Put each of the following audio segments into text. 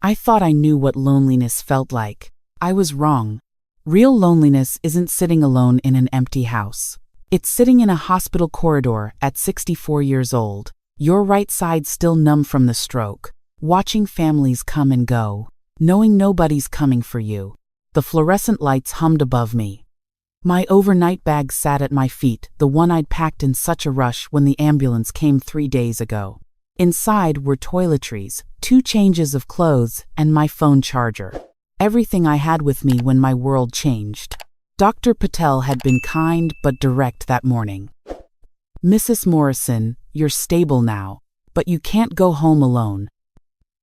I thought I knew what loneliness felt like. I was wrong. Real loneliness isn't sitting alone in an empty house. It's sitting in a hospital corridor at 64 years old, your right side still numb from the stroke, watching families come and go, knowing nobody's coming for you. The fluorescent lights hummed above me. My overnight bag sat at my feet, the one I'd packed in such a rush when the ambulance came 3 days ago. Inside were toiletries, 2 changes of clothes, and my phone charger. Everything I had with me when my world changed. Dr. Patel had been kind but direct that morning. "Mrs. Morrison, you're stable now, but you can't go home alone.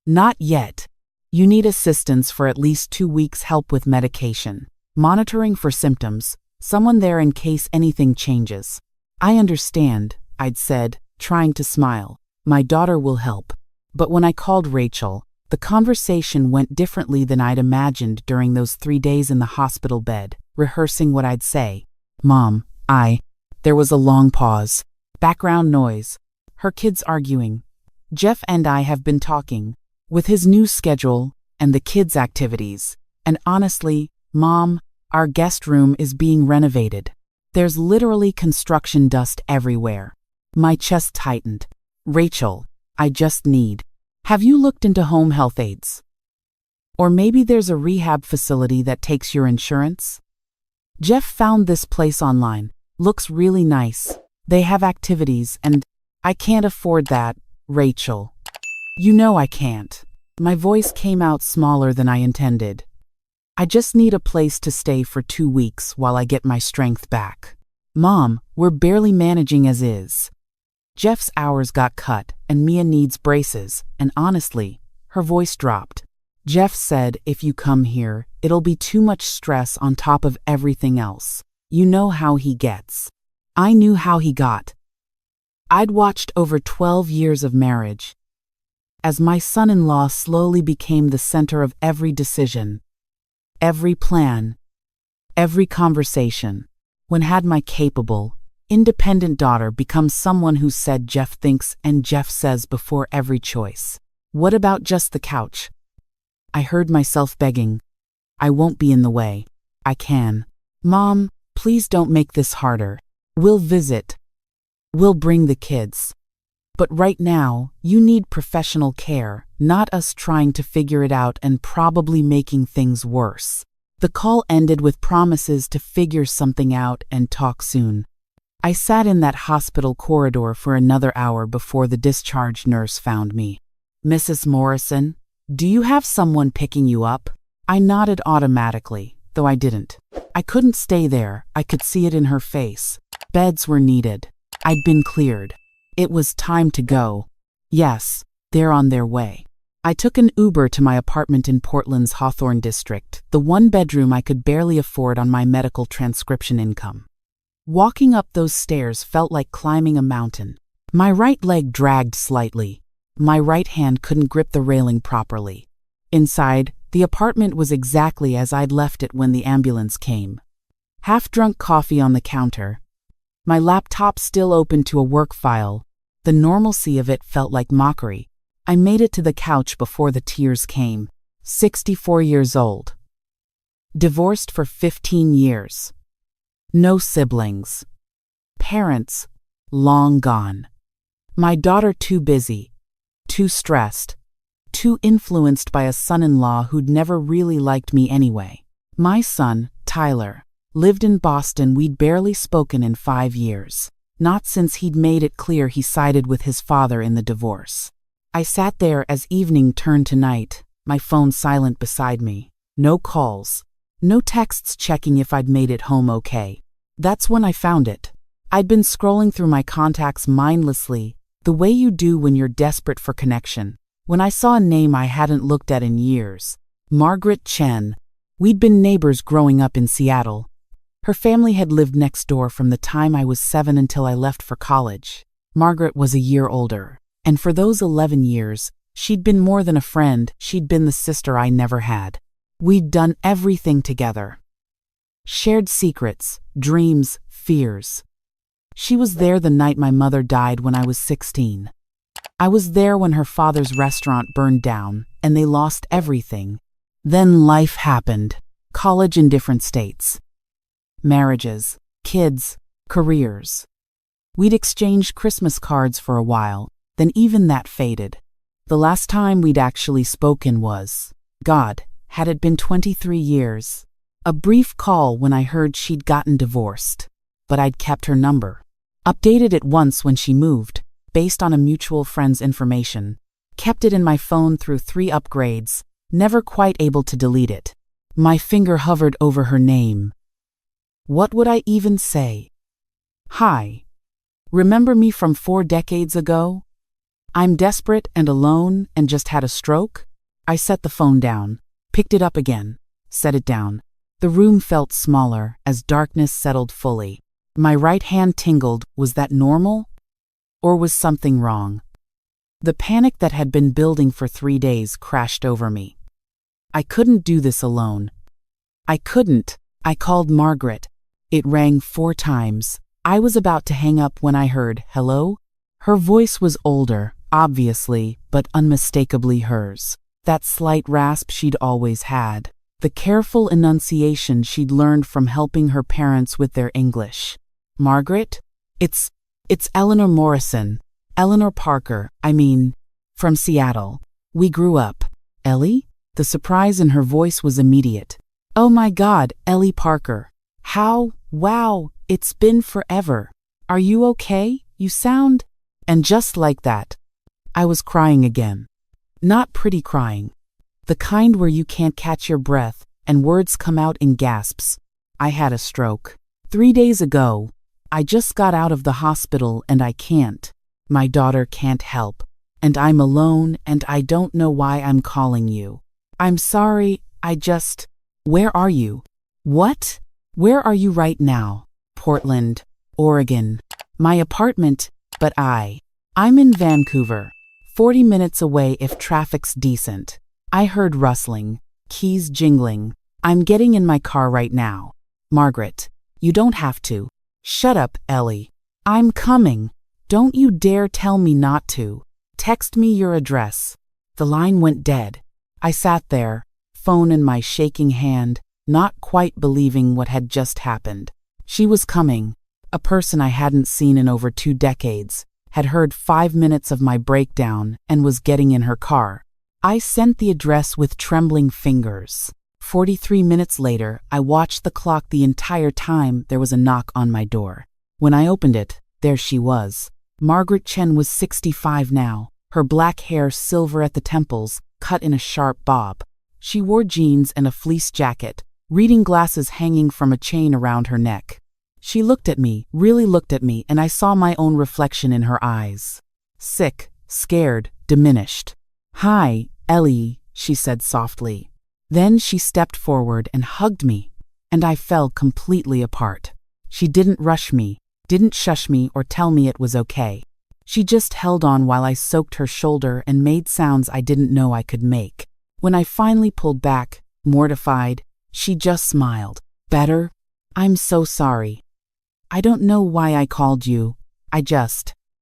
Not yet. You need assistance for at least 2 weeks, help with medication, monitoring for symptoms, someone there in case anything changes." "I understand," I'd said, trying to smile. "My daughter will help." But when I called Rachel, the conversation went differently than I'd imagined during those 3 days in the hospital bed, rehearsing what I'd say. "Mom, There was a long pause. Background noise. Her kids arguing. "Jeff and I have been talking. With his new schedule, and the kids' activities. And honestly, Mom, our guest room is being renovated. There's literally construction dust everywhere." My chest tightened. "Rachel, I just need. Have you looked into home health aides? Or maybe there's a rehab facility that takes your insurance?" "Jeff found this place online. Looks really nice. They have activities and I can't afford that, Rachel." "You know I can't." My voice came out smaller than I intended. "I just need a place to stay for 2 weeks while I get my strength back. Mom, we're barely managing as is. Jeff's hours got cut, and Mia needs braces, and honestly," her voice dropped. "Jeff said if you come here, it'll be too much stress on top of everything else. You know how he gets." I knew how he got. I'd watched over 12 years of marriage. As my son-in-law slowly became the center of every decision, every plan, every conversation, when had my capable, independent daughter become someone who said Jeff thinks and Jeff says before every choice. What about just the couch? I heard myself begging. "I won't be in the way. I can. Mom, please don't make this harder. We'll visit. We'll bring the kids. But right now, you need professional care, not us trying to figure it out and probably making things worse." The call ended with promises to figure something out and talk soon. I sat in that hospital corridor for another hour before the discharge nurse found me. "Mrs. Morrison, do you have someone picking you up?" I nodded automatically, though I didn't. I couldn't stay there, I could see it in her face. Beds were needed. I'd been cleared. It was time to go. Yes, they're on their way. I took an Uber to my apartment in Portland's Hawthorne district, the 1-bedroom I could barely afford on my medical transcription income. Walking up those stairs felt like climbing a mountain. My right leg dragged slightly. My right hand couldn't grip the railing properly. Inside, the apartment was exactly as I'd left it when the ambulance came. Half-drunk coffee on the counter. My laptop still open to a work file. The normalcy of it felt like mockery. I made it to the couch before the tears came. 64 years old. Divorced for 15 years. No siblings. Parents, long gone. My daughter too busy, too stressed, too influenced by a son-in-law who'd never really liked me anyway. My son, Tyler, lived in Boston. We'd barely spoken in 5 years. Not since he'd made it clear he sided with his father in the divorce. I sat there as evening turned to night, my phone silent beside me. No calls. No texts checking if I'd made it home okay. That's when I found it. I'd been scrolling through my contacts mindlessly, the way you do when you're desperate for connection, when I saw a name I hadn't looked at in years. Margaret Chen. We'd been neighbors growing up in Seattle. Her family had lived next door from the time I was 7 until I left for college. Margaret was a year older, and for those 11 years, she'd been more than a friend. She'd been the sister I never had. We'd done everything together. Shared secrets, dreams, fears. She was there the night my mother died when I was 16. I was there when her father's restaurant burned down and they lost everything. Then life happened. College in different states. Marriages, kids, careers. We'd exchanged Christmas cards for a while, then even that faded. The last time we'd actually spoken was, God, had it been 23 years? A brief call when I heard she'd gotten divorced, but I'd kept her number. Updated it once when she moved, based on a mutual friend's information. Kept it in my phone through 3 upgrades, never quite able to delete it. My finger hovered over her name. What would I even say? Hi. Remember me from 4 decades ago? I'm desperate and alone and just had a stroke? I set the phone down, picked it up again, set it down. The room felt smaller as darkness settled fully. My right hand tingled. Was that normal? Or was something wrong? The panic that had been building for 3 days crashed over me. I couldn't do this alone. I couldn't. I called Margaret. It rang 4 times. I was about to hang up when I heard, hello? Her voice was older, obviously, but unmistakably hers. That slight rasp she'd always had. The careful enunciation she'd learned from helping her parents with their English. Margaret? It's Eleanor Morrison. Eleanor Parker, from Seattle. We grew up. Ellie? The surprise in her voice was immediate. Oh my God, Ellie Parker. How? Wow, it's been forever. Are you okay? You sound... And just like that, I was crying again. Not pretty crying. The kind where you can't catch your breath and words come out in gasps. I had a stroke. 3 days ago. I just got out of the hospital and I can't. My daughter can't help. And I'm alone and I don't know why I'm calling you. I'm sorry, Where are you? What? Where are you right now? Portland, Oregon. My apartment, but I'm in Vancouver. 40 minutes away if traffic's decent. I heard rustling, keys jingling. I'm getting in my car right now. Margaret, you don't have to. Shut up, Ellie. I'm coming. Don't you dare tell me not to. Text me your address. The line went dead. I sat there, phone in my shaking hand, not quite believing what had just happened. She was coming. A person I hadn't seen in over 2 decades, had heard 5 minutes of my breakdown and was getting in her car. I sent the address with trembling fingers. 43 minutes later, I watched the clock. The entire time there was a knock on my door. When I opened it, there she was. Margaret Chen was 65 now, her black hair silver at the temples, cut in a sharp bob. She wore jeans and a fleece jacket, reading glasses hanging from a chain around her neck. She looked at me, really looked at me, and I saw my own reflection in her eyes. Sick, scared, diminished. Hi, Ellie, she said softly. Then she stepped forward and hugged me, and I fell completely apart. She didn't rush me, didn't shush me or tell me it was okay. She just held on while I soaked her shoulder and made sounds I didn't know I could make. When I finally pulled back, mortified, she just smiled. Better? I'm so sorry. I don't know why I called you.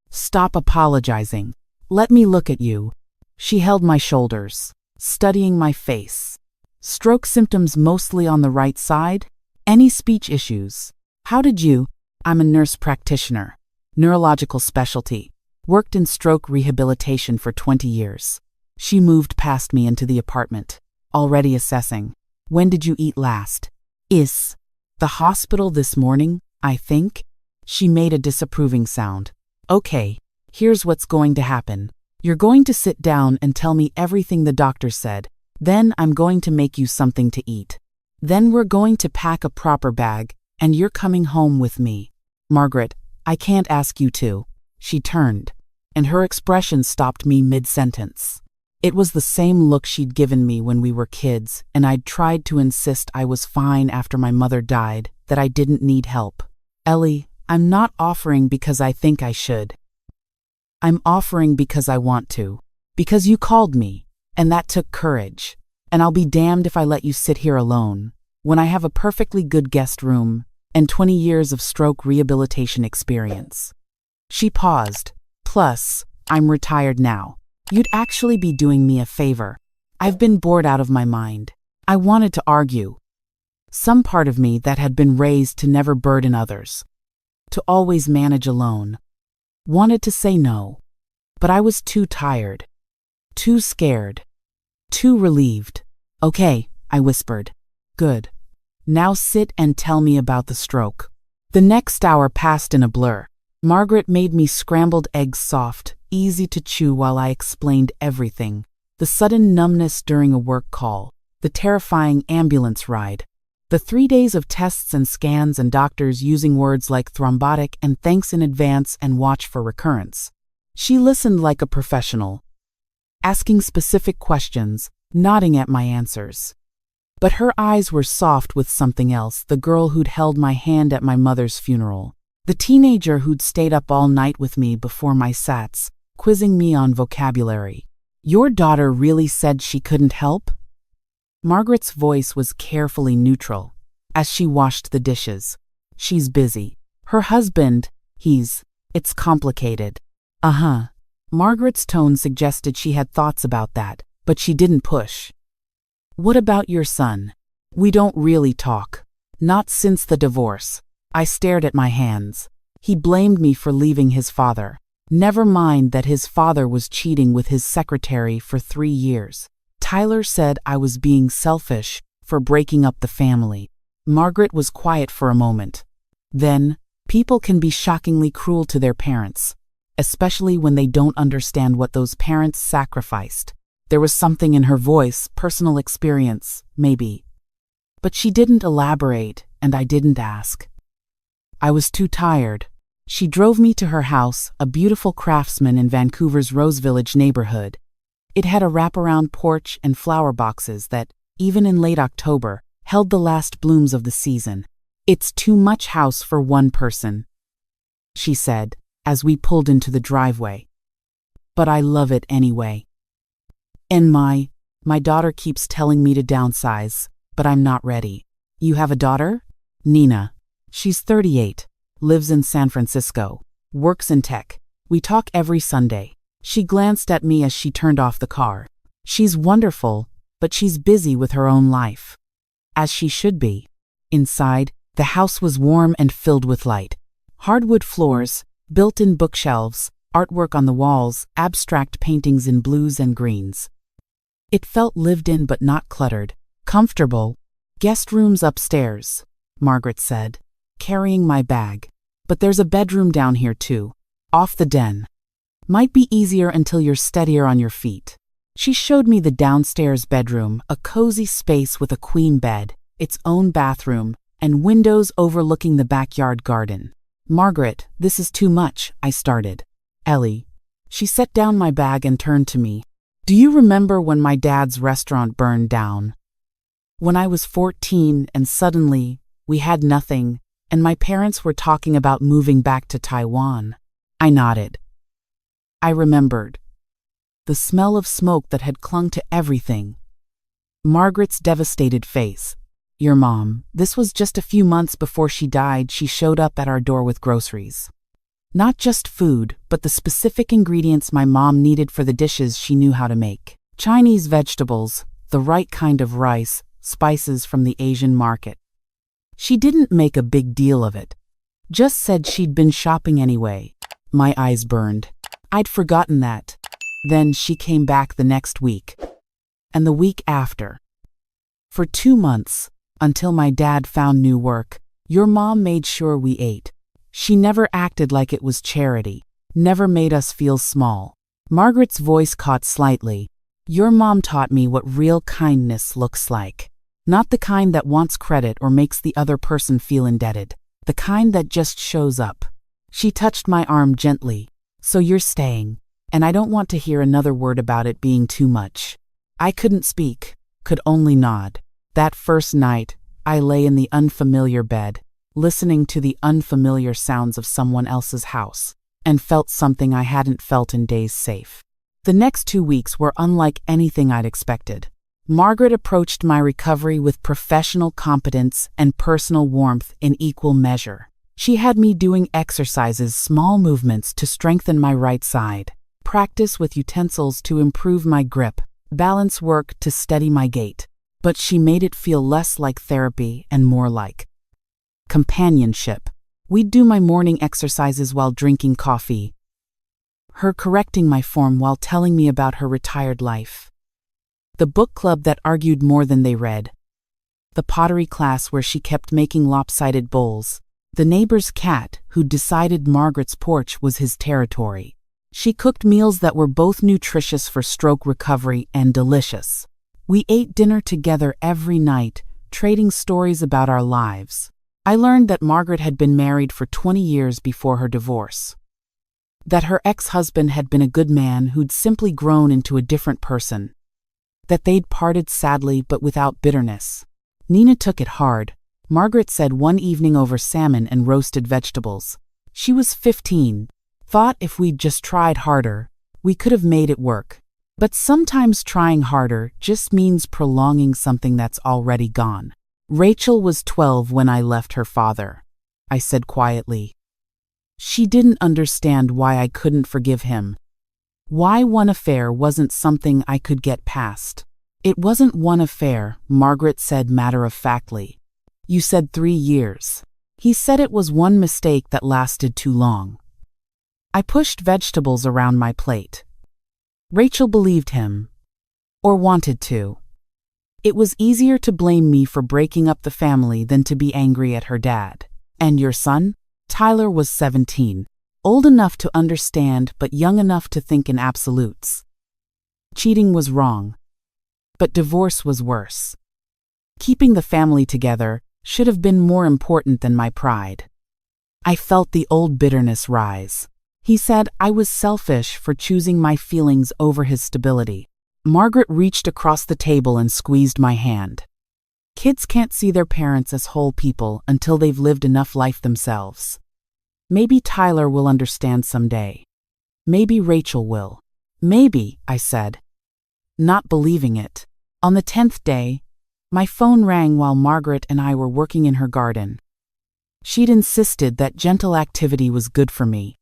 Stop apologizing. Let me look at you. She held my shoulders, studying my face. Stroke symptoms mostly on the right side? Any speech issues? How did you? I'm a nurse practitioner. Neurological specialty. Worked in stroke rehabilitation for 20 years. She moved past me into the apartment, already assessing. When did you eat last? The hospital this morning, I think? She made a disapproving sound. Okay, here's what's going to happen. You're going to sit down and tell me everything the doctor said. Then I'm going to make you something to eat. Then we're going to pack a proper bag, and you're coming home with me. Margaret, I can't ask you to. She turned, and her expression stopped me mid-sentence. It was the same look she'd given me when we were kids, and I'd tried to insist I was fine after my mother died, that I didn't need help. Ellie, I'm not offering because I think I should. I'm offering because I want to. Because you called me, and that took courage. And I'll be damned if I let you sit here alone, when I have a perfectly good guest room and 20 years of stroke rehabilitation experience. She paused. Plus, I'm retired now. You'd actually be doing me a favor. I've been bored out of my mind. I wanted to argue. Some part of me that had been raised to never burden others, to always manage alone, wanted to say no. But I was too tired, too scared, too relieved. Okay, I whispered. Good. Now sit and tell me about the stroke. The next hour passed in a blur. Margaret made me scrambled eggs soft, easy to chew while I explained everything. The sudden numbness during a work call, the terrifying ambulance ride, the 3 days of tests and scans and doctors using words like thrombotic and thanks in advance and watch for recurrence. She listened like a professional, asking specific questions, nodding at my answers. But her eyes were soft with something else, the girl who'd held my hand at my mother's funeral, the teenager who'd stayed up all night with me before my sats, quizzing me on vocabulary. Your daughter really said she couldn't help? Margaret's voice was carefully neutral, as she washed the dishes. She's busy. Her husband, it's complicated. Margaret's tone suggested she had thoughts about that, but she didn't push. What about your son? We don't really talk. Not since the divorce. I stared at my hands. He blamed me for leaving his father. Never mind that his father was cheating with his secretary for 3 years. Tyler said I was being selfish for breaking up the family. Margaret was quiet for a moment. Then, people can be shockingly cruel to their parents, especially when they don't understand what those parents sacrificed. There was something in her voice, personal experience, maybe. But she didn't elaborate, and I didn't ask. I was too tired. She drove me to her house, a beautiful craftsman in Vancouver's Rose Village neighborhood. It had a wraparound porch and flower boxes that, even in late October, held the last blooms of the season. It's too much house for one person, she said, as we pulled into the driveway. But I love it anyway. And my daughter keeps telling me to downsize, but I'm not ready. You have a daughter? Nina. She's 38, lives in San Francisco, works in tech. We talk every Sunday. She glanced at me as she turned off the car. She's wonderful, but she's busy with her own life. As she should be. Inside, the house was warm and filled with light. Hardwood floors, built-in bookshelves, artwork on the walls, abstract paintings in blues and greens. It felt lived in but not cluttered. Comfortable. Guest rooms upstairs, Margaret said, carrying my bag. But there's a bedroom down here too, off the den. Might be easier until you're steadier on your feet. She showed me the downstairs bedroom, a cozy space with a queen bed, its own bathroom, and windows overlooking the backyard garden. Margaret, this is too much, I started. Ellie. She set down my bag and turned to me. Do you remember when my dad's restaurant burned down? When I was 14 and suddenly, we had nothing, and my parents were talking about moving back to Taiwan. I nodded. I remembered. The smell of smoke that had clung to everything. Margaret's devastated face. Your mom, this was just a few months before she died, she showed up at our door with groceries. Not just food, but the specific ingredients my mom needed for the dishes she knew how to make. Chinese vegetables, the right kind of rice, spices from the Asian market. She didn't make a big deal of it. Just said she'd been shopping anyway. My eyes burned. I'd forgotten that. Then she came back the next week. And the week after. For 2 months, until my dad found new work, your mom made sure we ate. She never acted like it was charity, never made us feel small. Margaret's voice caught slightly. Your mom taught me what real kindness looks like. Not the kind that wants credit or makes the other person feel indebted. The kind that just shows up. She touched my arm gently. So you're staying, and I don't want to hear another word about it being too much. I couldn't speak, could only nod. That first night, I lay in the unfamiliar bed, listening to the unfamiliar sounds of someone else's house, and felt something I hadn't felt in days safe. The next 2 weeks were unlike anything I'd expected. Margaret approached my recovery with professional competence and personal warmth in equal measure. She had me doing exercises, small movements to strengthen my right side, practice with utensils to improve my grip, balance work to steady my gait. But she made it feel less like therapy and more like companionship. We'd do my morning exercises while drinking coffee, her correcting my form while telling me about her retired life, the book club that argued more than they read, the pottery class where she kept making lopsided bowls, the neighbor's cat who decided Margaret's porch was his territory. She cooked meals that were both nutritious for stroke recovery and delicious. We ate dinner together every night, trading stories about our lives. I learned that Margaret had been married for 20 years before her divorce, that her ex-husband had been a good man who'd simply grown into a different person, that they'd parted sadly but without bitterness. Nina took it hard, Margaret said one evening over salmon and roasted vegetables. She was 15, thought if we'd just tried harder, we could have made it work. But sometimes trying harder just means prolonging something that's already gone. Rachel was 12 when I left her father, I said quietly. She didn't understand why I couldn't forgive him. Why one affair wasn't something I could get past. It wasn't one affair, Margaret said matter-of-factly. You said 3 years. He said it was one mistake that lasted too long. I pushed vegetables around my plate. Rachel believed him. Or wanted to. It was easier to blame me for breaking up the family than to be angry at her dad. And your son? Tyler was 17. Old enough to understand but young enough to think in absolutes. Cheating was wrong. But divorce was worse. Keeping the family together should have been more important than my pride. I felt the old bitterness rise. He said I was selfish for choosing my feelings over his stability. Margaret reached across the table and squeezed my hand. Kids can't see their parents as whole people until they've lived enough life themselves. Maybe Tyler will understand someday. Maybe Rachel will. Maybe, I said, not believing it. On the 10th day, my phone rang while Margaret and I were working in her garden. She'd insisted that gentle activity was good for me.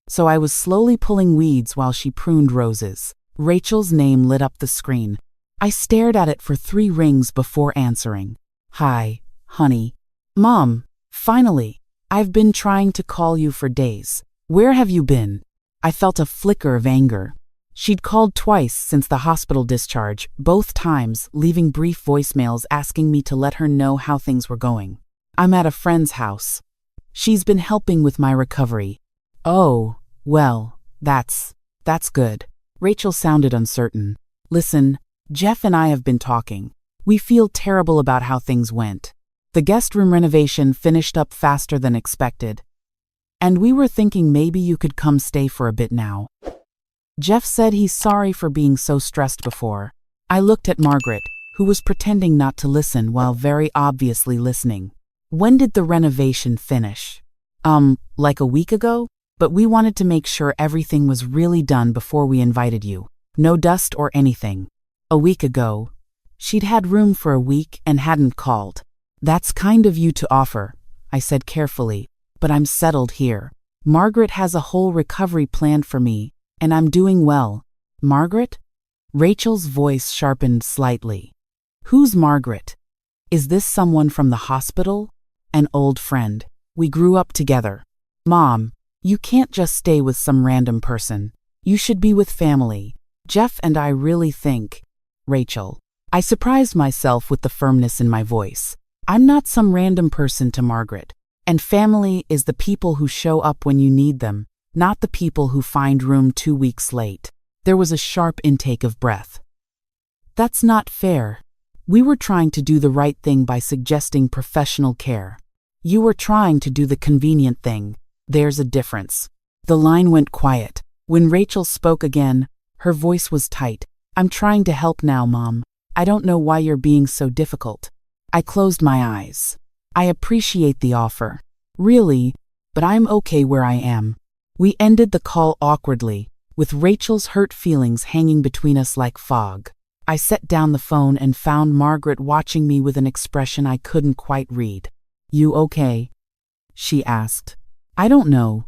So I was slowly pulling weeds while she pruned roses. Rachel's name lit up the screen. I stared at it for 3 rings before answering. Hi, honey. Mom, finally. I've been trying to call you for days. Where have you been? I felt a flicker of anger. She'd called twice since the hospital discharge, both times leaving brief voicemails asking me to let her know how things were going. I'm at a friend's house. She's been helping with my recovery. Oh, well, that's good. Rachel sounded uncertain. Listen, Jeff and I have been talking. We feel terrible about how things went. The guest room renovation finished up faster than expected. And we were thinking maybe you could come stay for a bit now. Jeff said he's sorry for being so stressed before. I looked at Margaret, who was pretending not to listen while very obviously listening. When did the renovation finish? Like a week ago? But we wanted to make sure everything was really done before we invited you. No dust or anything. A week ago. She'd had room for a week and hadn't called. That's kind of you to offer, I said carefully, but I'm settled here. Margaret has a whole recovery planned for me, and I'm doing well. Margaret? Rachel's voice sharpened slightly. Who's Margaret? Is this someone from the hospital? An old friend. We grew up together. Mom, you can't just stay with some random person. You should be with family. Jeff and I really think. Rachel. I surprised myself with the firmness in my voice. I'm not some random person to Margaret. And family is the people who show up when you need them, not the people who find room 2 weeks late. There was a sharp intake of breath. That's not fair. We were trying to do the right thing by suggesting professional care. You were trying to do the convenient thing. There's a difference. The line went quiet. When Rachel spoke again, her voice was tight. I'm trying to help now, Mom. I don't know why you're being so difficult. I closed my eyes. I appreciate the offer. Really, but I'm okay where I am. We ended the call awkwardly, with Rachel's hurt feelings hanging between us like fog. I set down the phone and found Margaret watching me with an expression I couldn't quite read. You okay? She asked. I don't know.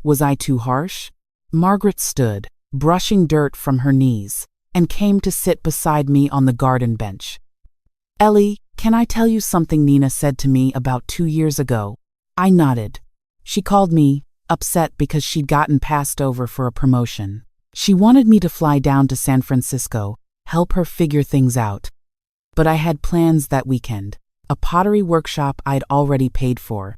Was I too harsh? Margaret stood, brushing dirt from her knees, and came to sit beside me on the garden bench. "Ellie, can I tell you something Nina said to me about 2 years ago?" I nodded. She called me, upset because she'd gotten passed over for a promotion. She wanted me to fly down to San Francisco, help her figure things out. But I had plans that weekend, a pottery workshop I'd already paid for.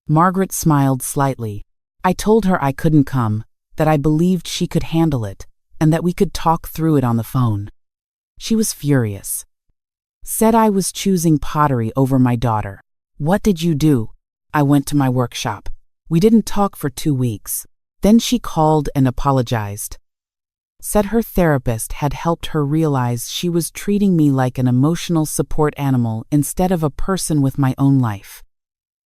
Margaret smiled slightly. I told her I couldn't come, that I believed she could handle it, and that we could talk through it on the phone. She was furious. Said I was choosing pottery over my daughter. "What did you do?" I went to my workshop. We didn't talk for 2 weeks. Then she called and apologized. Said her therapist had helped her realize she was treating me like an emotional support animal instead of a person with my own life.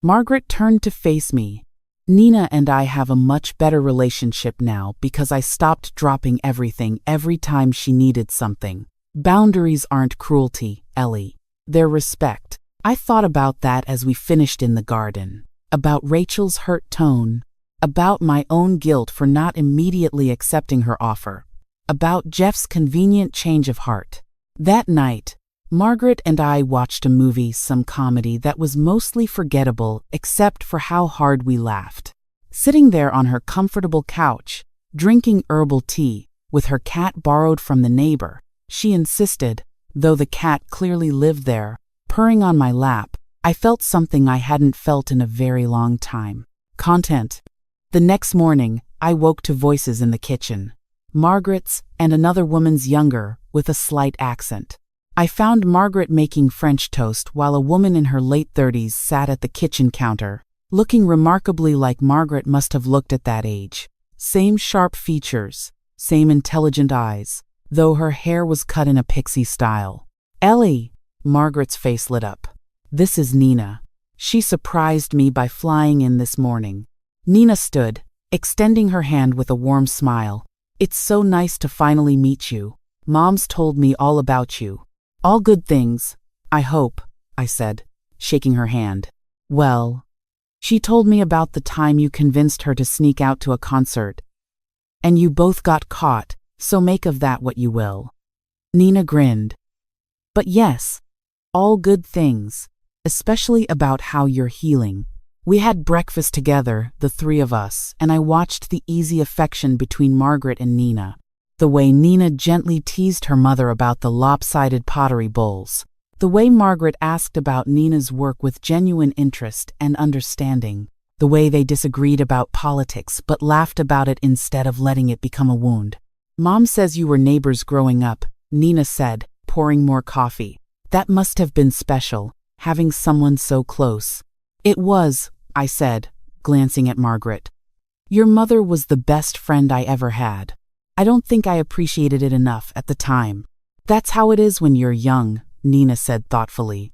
Margaret turned to face me. "Nina and I have a much better relationship now because I stopped dropping everything every time she needed something. Boundaries aren't cruelty, Ellie. They're respect." I thought about that as we finished in the garden, about Rachel's hurt tone, about my own guilt for not immediately accepting her offer, about Jeff's convenient change of heart. That night, Margaret and I watched a movie, some comedy that was mostly forgettable except for how hard we laughed. Sitting there on her comfortable couch, drinking herbal tea, with her cat borrowed from the neighbor, she insisted, though the cat clearly lived there, purring on my lap, I felt something I hadn't felt in a very long time. Content. The next morning, I woke to voices in the kitchen. Margaret's and another woman's younger, with a slight accent. I found Margaret making French toast while a woman in her late 30s sat at the kitchen counter, looking remarkably like Margaret must have looked at that age. Same sharp features, same intelligent eyes, though her hair was cut in a pixie style. "Ellie!" Margaret's face lit up. "This is Nina. She surprised me by flying in this morning." Nina stood, extending her hand with a warm smile. "It's so nice to finally meet you. Mom's told me all about you." "All good things, I hope," I said, shaking her hand. "Well, she told me about the time you convinced her to sneak out to a concert. And you both got caught, so make of that what you will." Nina grinned. "But yes, all good things, especially about how you're healing." We had breakfast together, the three of us, and I watched the easy affection between Margaret and Nina. The way Nina gently teased her mother about the lopsided pottery bowls. The way Margaret asked about Nina's work with genuine interest and understanding. The way they disagreed about politics but laughed about it instead of letting it become a wound. "Mom says you were neighbors growing up," Nina said, pouring more coffee. "That must have been special, having someone so close." "It was," I said, glancing at Margaret. "Your mother was the best friend I ever had. I don't think I appreciated it enough at the time." "That's how it is when you're young," Nina said thoughtfully.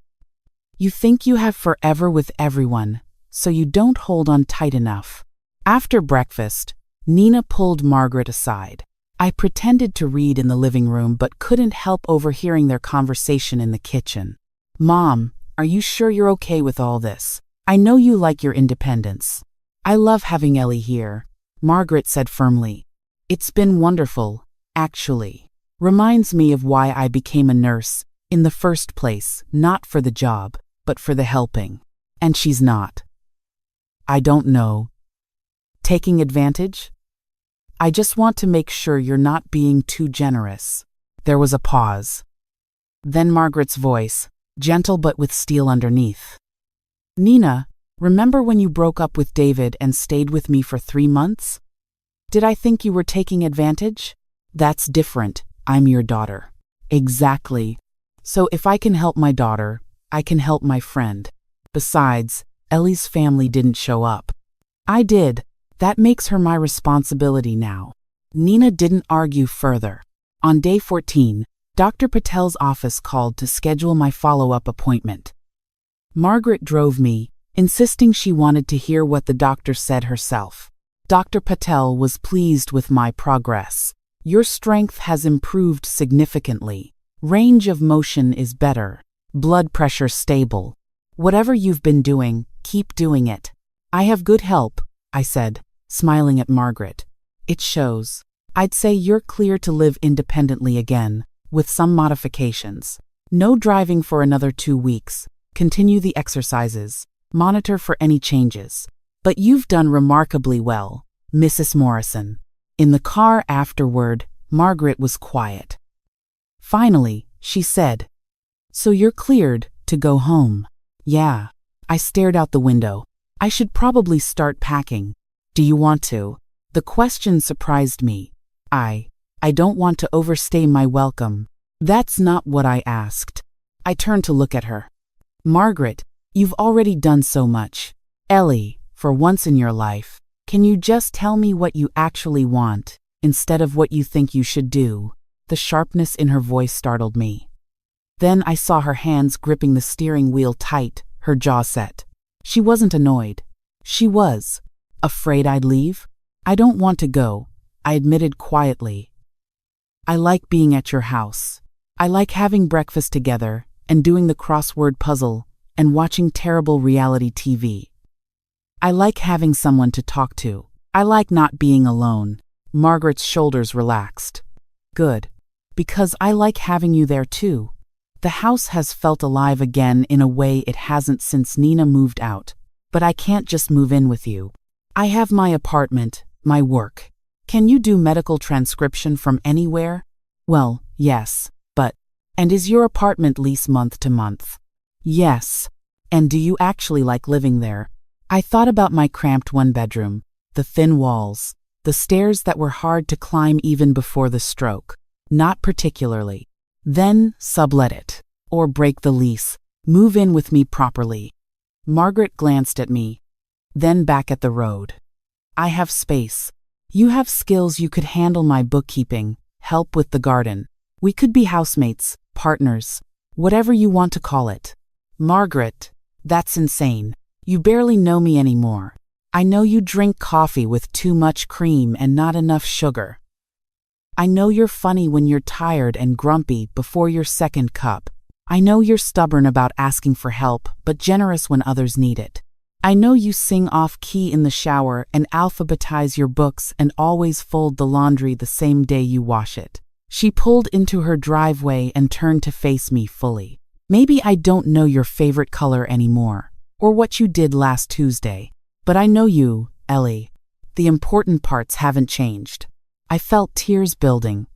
"You think you have forever with everyone, so you don't hold on tight enough." After breakfast, Nina pulled Margaret aside. I pretended to read in the living room but couldn't help overhearing their conversation in the kitchen. "Mom, are you sure you're okay with all this? I know you like your independence." "I love having Ellie here," Margaret said firmly. "It's been wonderful, actually. Reminds me of why I became a nurse, in the first place, not for the job, but for the helping." "And she's not." "I don't know. Taking advantage?" "I just want to make sure you're not being too generous." There was a pause. Then Margaret's voice, gentle but with steel underneath. "Nina, remember when you broke up with David and stayed with me for 3 months? Did I think you were taking advantage? That's different. I'm your daughter." "Exactly. So if I can help my daughter, I can help my friend. Besides, Ellie's family didn't show up. I did. That makes her my responsibility now." Nina didn't argue further. On day 14, Dr. Patel's office called to schedule my follow-up appointment. Margaret drove me, insisting she wanted to hear what the doctor said herself. Dr. Patel was pleased with my progress. "Your strength has improved significantly. Range of motion is better. Blood pressure stable. Whatever you've been doing, keep doing it." "I have good help," I said, smiling at Margaret. It shows. I'd say you're clear to live independently again, with some modifications. No driving for another 2 weeks. Continue the exercises. Monitor for any changes. But you've done remarkably well, Mrs. Morrison. In the car afterward, Margaret was quiet. Finally, she said, "So you're cleared to go home?" "Yeah." I stared out the window. "I should probably start packing. Do you want to?" The question surprised me. I don't want to overstay my welcome. That's not what I asked. I turned to look at her. "Margaret, you've already done so much. Ellie, for once in your life, can you just tell me what you actually want, instead of what you think you should do?" The sharpness in her voice startled me. Then I saw her hands gripping the steering wheel tight, her jaw set. She wasn't annoyed. She was afraid I'd leave. "I don't want to go," I admitted quietly. "I like being at your house. I like having breakfast together and doing the crossword puzzle and watching terrible reality TV. I like having someone to talk to. I like not being alone." Margaret's shoulders relaxed. "Good. Because I like having you there too." The house has felt alive again in a way it hasn't since Nina moved out. "But I can't just move in with you. I have my apartment, my work. Can you do medical transcription from anywhere?" "Well, yes, but..." "And is your apartment lease month to month?" "Yes." "And do you actually like living there?" I thought about my cramped one-bedroom, the thin walls, the stairs that were hard to climb even before the stroke. Not particularly. Then sublet it, or break the lease. Move in with me properly. Margaret glanced at me, then back at the road. "I have space. You have skills. You could handle my bookkeeping, help with the garden. We could be housemates, partners, whatever you want to call it." "Margaret, that's insane. You barely know me anymore. I know you drink coffee with too much cream and not enough sugar. I know you're funny when you're tired and grumpy before your second cup. I know you're stubborn about asking for help but generous when others need it. I know you sing off-key in the shower and alphabetize your books and always fold the laundry the same day you wash it." She pulled into her driveway and turned to face me fully. "Maybe I don't know your favorite color anymore, or what you did last Tuesday. But I know you, Ellie. The important parts haven't changed." I felt tears building.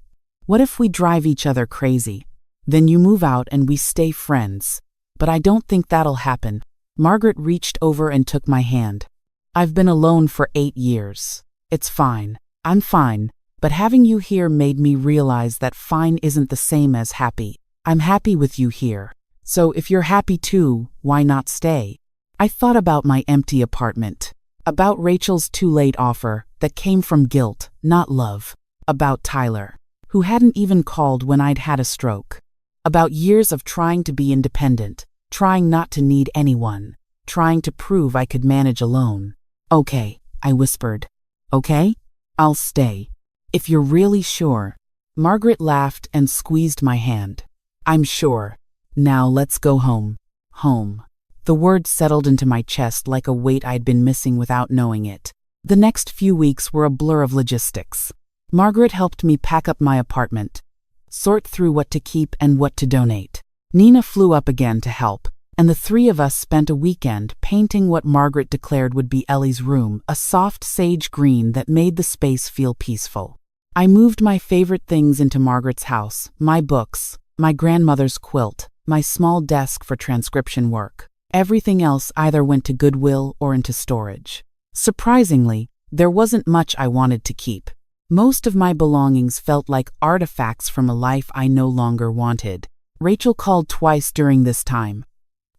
"What if we drive each other crazy? Then you move out and we stay friends." "But I don't think that'll happen." Margaret reached over and took my hand. "I've been alone for 8 years. It's fine. I'm fine. But having you here made me realize that fine isn't the same as happy. I'm happy with you here. So if you're happy too, why not stay?" I thought about my empty apartment. About Rachel's too late offer that came from guilt, not love. About Tyler, who hadn't even called when I'd had a stroke. About years of trying to be independent, trying not to need anyone, trying to prove I could manage alone. "Okay," I whispered. "Okay? I'll stay. If you're really sure." Margaret laughed and squeezed my hand. "I'm sure. Now let's go home." Home. The word settled into my chest like a weight I'd been missing without knowing it. The next few weeks were a blur of logistics. Margaret helped me pack up my apartment, sort through what to keep and what to donate. Nina flew up again to help, and the 3 of us spent a weekend painting what Margaret declared would be Ellie's room, a soft sage green that made the space feel peaceful. I moved my favorite things into Margaret's house: my books, my grandmother's quilt, my small desk for transcription work. Everything else either went to Goodwill or into storage. Surprisingly, there wasn't much I wanted to keep. Most of my belongings felt like artifacts from a life I no longer wanted. Rachel called twice during this time.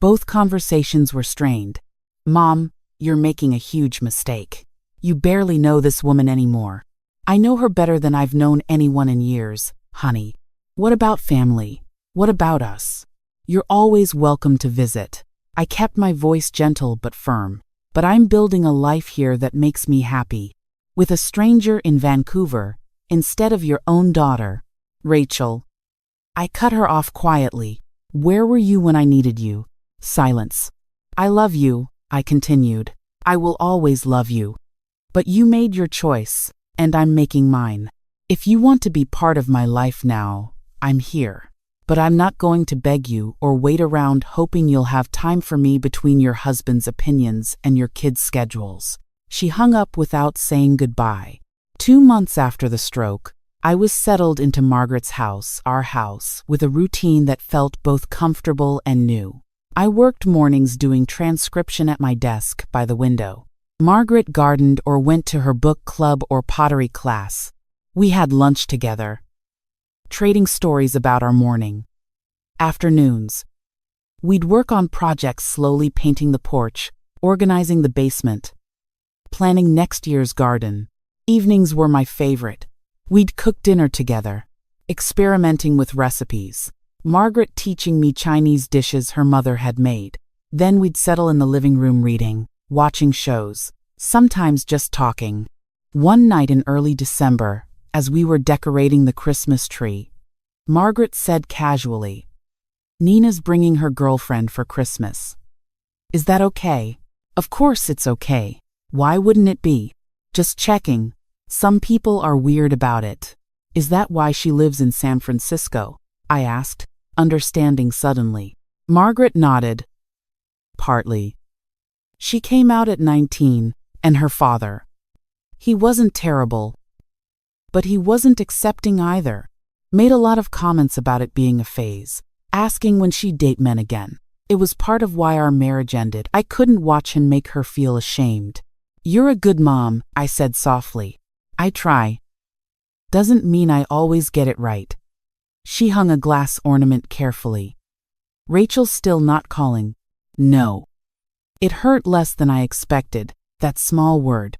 Both conversations were strained. "Mom, you're making a huge mistake. You barely know this woman anymore." "I know her better than I've known anyone in years, honey." "What about family? What about us?" "You're always welcome to visit." I kept my voice gentle but firm. "But I'm building a life here that makes me happy. With a stranger in Vancouver, instead of your own daughter." "Rachel." I cut her off quietly. "Where were you when I needed you?" Silence. "I love you," I continued. "I will always love you. But you made your choice. and I'm making mine. If you want to be part of my life now, I'm here. But I'm not going to beg you or wait around hoping you'll have time for me between your husband's opinions and your kids' schedules." She hung up without saying goodbye. 2 months after the stroke, I was settled into Margaret's house, our house, with a routine that felt both comfortable and new. I worked mornings doing transcription at my desk by the window. Margaret gardened or went to her book club or pottery class. We had lunch together, trading stories about our morning. Afternoons, we'd work on projects, slowly painting the porch, organizing the basement, planning next year's garden. Evenings were my favorite. We'd cook dinner together, experimenting with recipes. Margaret teaching me Chinese dishes her mother had made. Then we'd settle in the living room reading, watching shows, sometimes just talking. One night in early December, as we were decorating the Christmas tree, Margaret said casually, "Nina's bringing her girlfriend for Christmas. Is that okay?" Of course it's okay. Why wouldn't it be? Just checking. Some people are weird about it. Is that why she lives in San Francisco? I asked, understanding suddenly. Margaret nodded. Partly. She came out at 19, and her father. He wasn't terrible, but he wasn't accepting either. Made a lot of comments about it being a phase, asking when she'd date men again. It was part of why our marriage ended. I couldn't watch him make her feel ashamed. "You're a good mom," I said softly. "I try. Doesn't mean I always get it right." She hung a glass ornament carefully. "Rachel's still not calling." "No." It hurt less than I expected, that small word.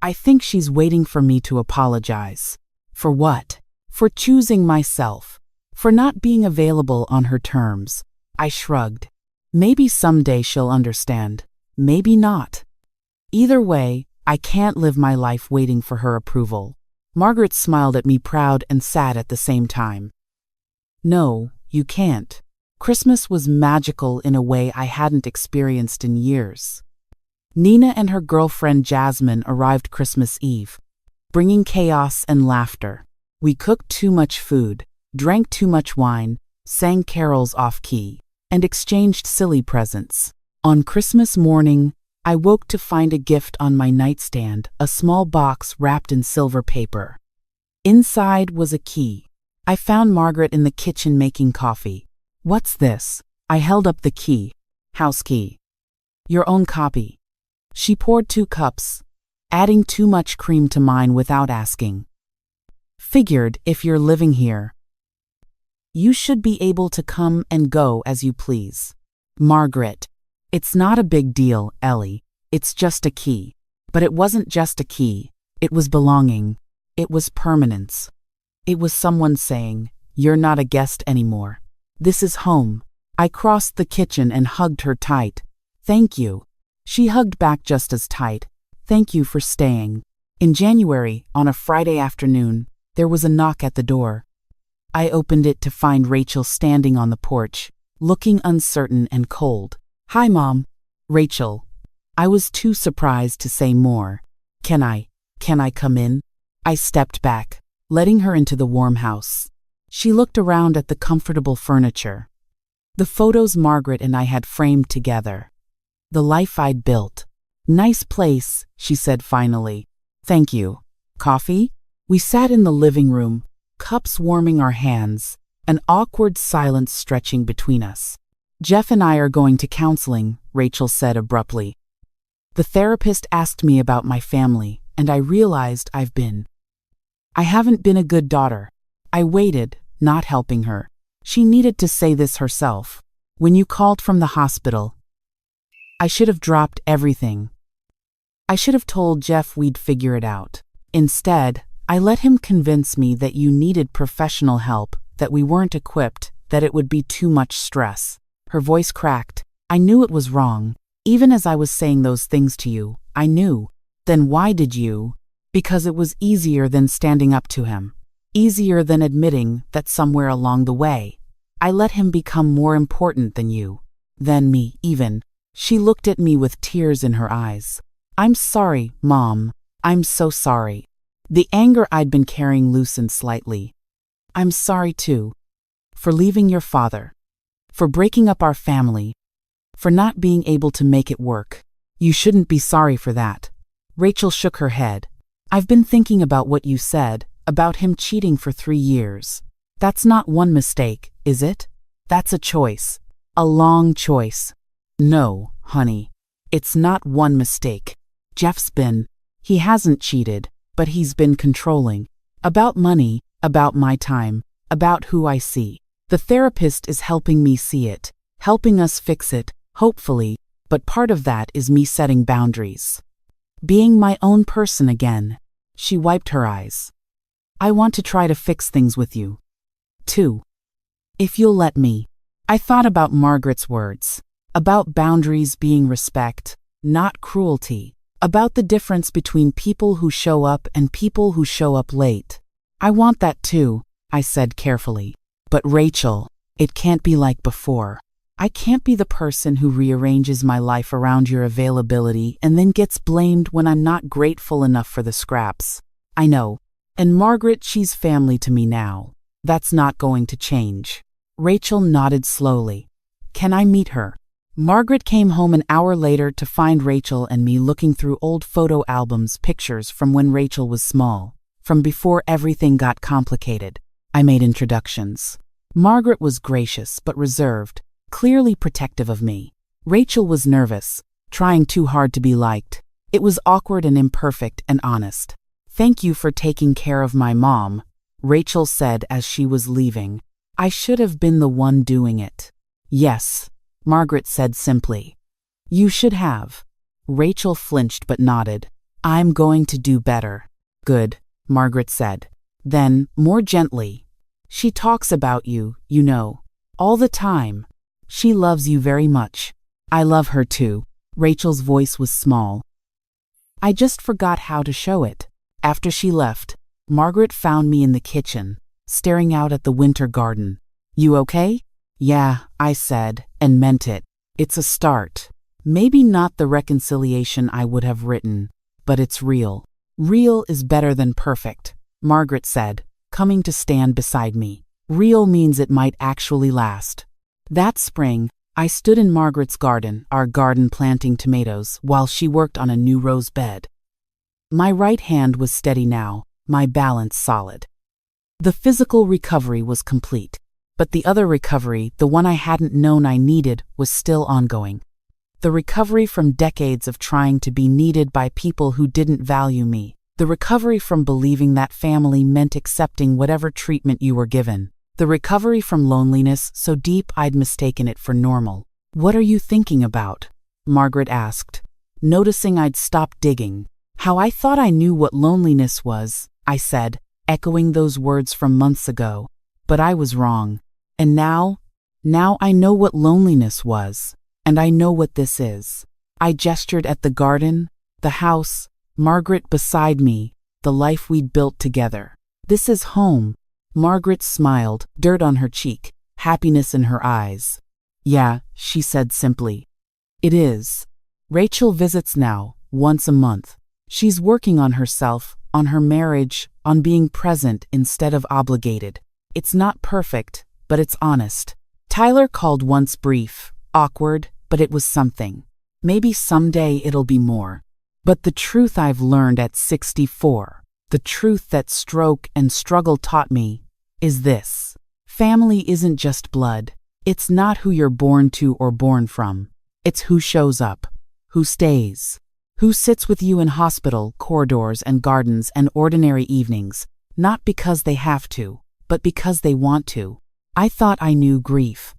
"I think she's waiting for me to apologize." For what? For choosing myself. For not being available on her terms. I shrugged. Maybe someday she'll understand. Maybe not. Either way, I can't live my life waiting for her approval. Margaret smiled at me, proud and sad at the same time. "No, you can't." Christmas was magical in a way I hadn't experienced in years. Nina and her girlfriend Jasmine arrived Christmas Eve, bringing chaos and laughter. We cooked too much food, drank too much wine, sang carols off-key, and exchanged silly presents. On Christmas morning, I woke to find a gift on my nightstand, a small box wrapped in silver paper. Inside was a key. I found Margaret in the kitchen making coffee. "What's this?" I held up the key. "House key. Your own copy." She poured 2 cups, adding too much cream to mine without asking. "Figured if you're living here, you should be able to come and go as you please." "Margaret, it's not a big deal, Ellie. It's just a key." But it wasn't just a key. It was belonging. It was permanence. It was someone saying, "You're not a guest anymore. This is home." I crossed the kitchen and hugged her tight. "Thank you." She hugged back just as tight. "Thank you for staying." In January, on a Friday afternoon, there was a knock at the door. I opened it to find Rachel standing on the porch, looking uncertain and cold. "Hi, Mom." "Rachel." I was too surprised to say more. Can I come in?" I stepped back, letting her into the warm house. She looked around at the comfortable furniture, the photos Margaret and I had framed together, the life I'd built. "Nice place," she said finally. "Thank you. Coffee?" We sat in the living room, cups warming our hands, an awkward silence stretching between us. "Jeff and I are going to counseling," Rachel said abruptly. "The therapist asked me about my family, and I realized I haven't been a good daughter." I waited, not helping her. She needed to say this herself. "When you called from the hospital, I should have dropped everything. I should have told Jeff we'd figure it out. Instead, I let him convince me that you needed professional help, that we weren't equipped, that it would be too much stress." Her voice cracked. "I knew it was wrong. Even as I was saying those things to you, I knew." "Then why did you?" "Because it was easier than standing up to him. Easier than admitting that somewhere along the way, I let him become more important than you. Than me, even." She looked at me with tears in her eyes. "I'm sorry, Mom. I'm so sorry." The anger I'd been carrying loosened slightly. I'm sorry too. For leaving your father. For breaking up our family. For not being able to make it work. You shouldn't be sorry for that. Rachel shook her head. I've been thinking about what you said, about him cheating for 3 years. That's not one mistake, is it? That's a choice. A long choice. No, honey. It's not one mistake. He hasn't cheated, but he's been controlling. About money, about my time, about who I see. The therapist is helping me see it, helping us fix it, hopefully, but part of that is me setting boundaries. Being my own person again. She wiped her eyes. I want to try to fix things with you. Too. If you'll let me. I thought about Margaret's words. About boundaries being respect, not cruelty. About the difference between people who show up and people who show up late. I want that too, I said carefully. But Rachel, it can't be like before. I can't be the person who rearranges my life around your availability and then gets blamed when I'm not grateful enough for the scraps. I know. And Margaret, she's family to me now. That's not going to change. Rachel nodded slowly. Can I meet her? Margaret came home an hour later to find Rachel and me looking through old photo albums, pictures from when Rachel was small, from before everything got complicated. I made introductions. Margaret was gracious but reserved, clearly protective of me. Rachel was nervous, trying too hard to be liked. It was awkward and imperfect and honest. Thank you for taking care of my mom, Rachel said as she was leaving. I should have been the one doing it. Yes, Margaret said simply. You should have. Rachel flinched but nodded. I'm going to do better. Good, Margaret said. Then, more gently. She talks about you, you know, all the time. She loves you very much. I love her too. Rachel's voice was small. I just forgot how to show it. After she left, Margaret found me in the kitchen, staring out at the winter garden. You okay? Yeah, I said, and meant it. It's a start. Maybe not the reconciliation I would have written, but it's real. Real is better than perfect, Margaret said, coming to stand beside me. Real means it might actually last. That spring, I stood in Margaret's garden, our garden planting tomatoes, while she worked on a new rose bed. My right hand was steady now, my balance solid. The physical recovery was complete, but the other recovery, the one I hadn't known I needed, was still ongoing. The recovery from decades of trying to be needed by people who didn't value me. The recovery from believing that family meant accepting whatever treatment you were given. The recovery from loneliness so deep I'd mistaken it for normal. What are you thinking about? Margaret asked, noticing I'd stopped digging. How I thought I knew what loneliness was, I said, echoing those words from months ago. But I was wrong. And now I know what loneliness was, and I know what this is. I gestured at the garden, the house, Margaret beside me, the life we'd built together. This is home. Margaret smiled, dirt on her cheek, happiness in her eyes. Yeah, she said simply. It is. Rachel visits now, once a month. She's working on herself, on her marriage, on being present instead of obligated. It's not perfect, but it's honest. Tyler called once brief, awkward, but it was something. Maybe someday it'll be more. But the truth I've learned at 64, the truth that stroke and struggle taught me, is this. Family isn't just blood. It's not who you're born to or born from. It's who shows up, who stays, who sits with you in hospital corridors and gardens and ordinary evenings, not because they have to, but because they want to. I thought I knew grief.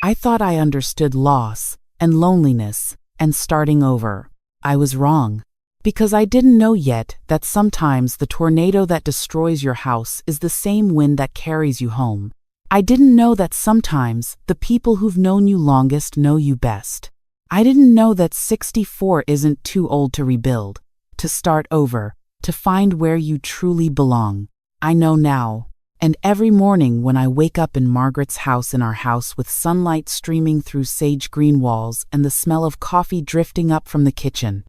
I thought I understood loss and loneliness and starting over. I was wrong. Because I didn't know yet that sometimes the tornado that destroys your house is the same wind that carries you home. I didn't know that sometimes the people who've known you longest know you best. I didn't know that 64 isn't too old to rebuild, to start over, to find where you truly belong. I know now. And every morning when I wake up in Margaret's house, in our house with sunlight streaming through sage green walls and the smell of coffee drifting up from the kitchen,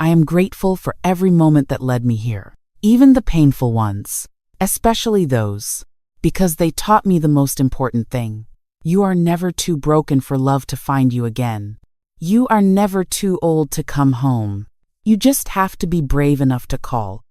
I am grateful for every moment that led me here, even the painful ones, especially those, because they taught me the most important thing. You are never too broken for love to find you again. You are never too old to come home. You just have to be brave enough to call.